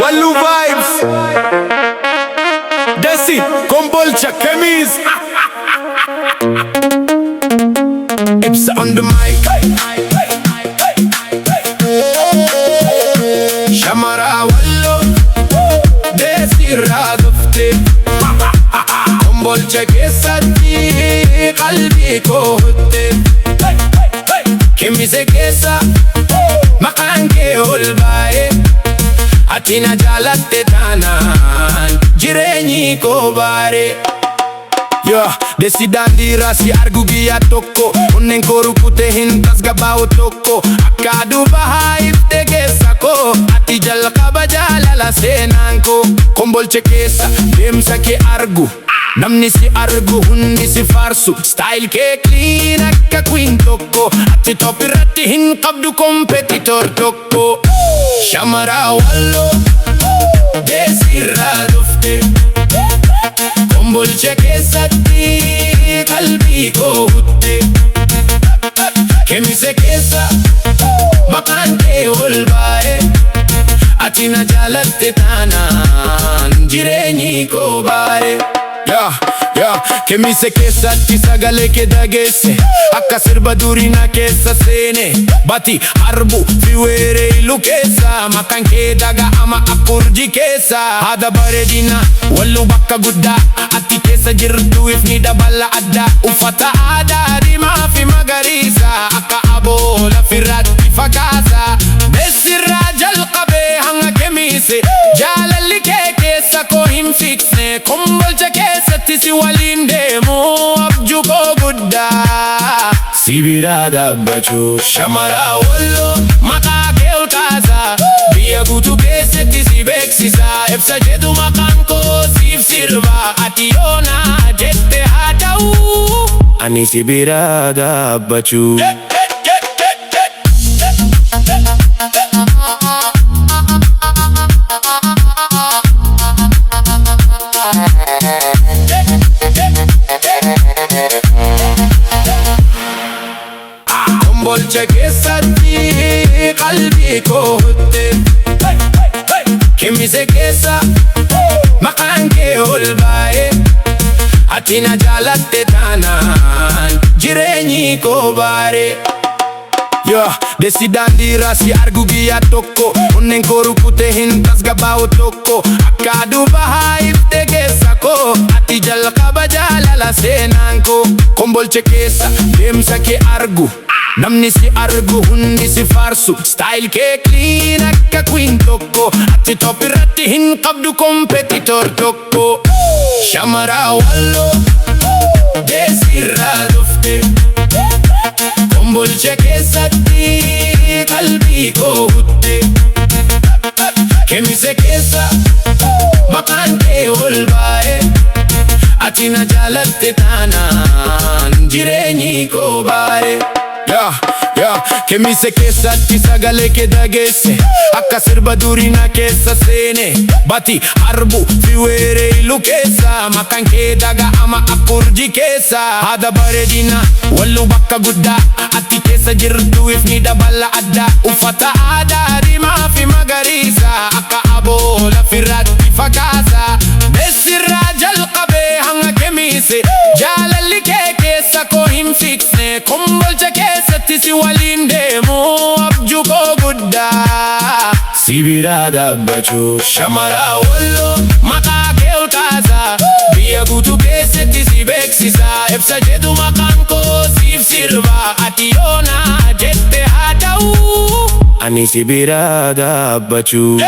Walloo vibes. Desi, kombolcha, kamisee. It's on the mic. Shamara Walloo, Desi radufte. Kombolcha ke satti qalbi ko hutte. Kamisee keessa maqaan kee ol baay'ee. Ati na jaalatte taanaan jireenyi koo baare. Desi daandiirra si argu guyyaa tokko, onneen koo rukutee hin tasgabbaa'u tokko. Akka aduu bahaa iftee keessa koo, ati jalqaba jaalala seenaan koo. Kombolcha keessa deemsa kee argu, namni si argu hundi si faarsu. Style kee clean akka queen tokko, ati top irratti hin qabdu competitor tokko. Shamara Walloo, Desi irraa dhufte. Kombolcha keessatti qalbii koo hutte. Kamisee keessa maqaan kee ol baay'ee. Ati na jaalatte taanaan jireenyi koo baare. Kamisee keessatti sagalee kee dhageesse, akka sirba durii keessa seene. Bati harbu fi weereelu keessa, maqaan kee dhaga'ama akka urjii keessa. Haadha bareedina Walloo bakka guddaa, ati keessa jirtu ifni dabala addaa. Uffata aadaa diimaa fi magariisa, akka aboo lafirratti fakkaata. Desirraa jalqabee hanga Kamisee, jaalalli kee keessa koo hin fiksine. Kombolcha keessatti si waliin deemu abjuu koo guddaa. Si bira dhaabbachuu Shamara Walloo, maqaa kee ol kaasa. Biyya guutuu keessatti si beeksisa. Ibsa jedhu maqaan koo siif sirba. Ati yoona jette haa ta'u, ani si bira dhaabbachuu. Kombolcha keessatti qalbii koo hutte. Kamisee keessa maqaan kee ol baay'ee. Ati na jaalatte taanaan jireenyi koo baare. Desi daandiirra si argu guyyaa tokko, onneen koo rukutee hin tasgabbaa'u tokko. Akka aduu bahaa iftee keessa koo, ati jalqaba jaalala seenaan koo. Kombolcha keessa deemsa kee argu, namni si argu hundi si faarsu. Style kee clean akka queen tokko, ati top irratti hin qabdu competitor tokko. Shamara Walloo, Desi irraa dhufte. Kombolcha keessatti qalbii koo hutte. Kamisee keessa maqaan kee ol baay'ee. Ati na jaalatte taanaan jireenyi koo baare. Kamisee keessatti sagalee kee dhageesse, akka sirba durii keessa seene. Bati harbu fi weereelu keessa, maqaan kee dhaga'ama akka urjii keessa. Haadha bareedina Walloo bakka guddaa, ati keessa jirtu ifni dabala addaa. Uffata aadaa diimaa fi magariisa, akka aboo lafirratti fakkaata. Desirraa jalqabee hanga Kamisee, jaalalli kee keessa koo hin fiksine. Kombolcha keessatti si waliin deemu abjuu koo guddaa. Si bira dhaabbachuu Shamara Walloo, maqaa kee ol kaasa. Biyya guutuu keessatti si beeksisa. Ibsa jedhu maqaan koo siif sirba. Ati yoona jette haa ta'u, ani si bira dhaabbachuu.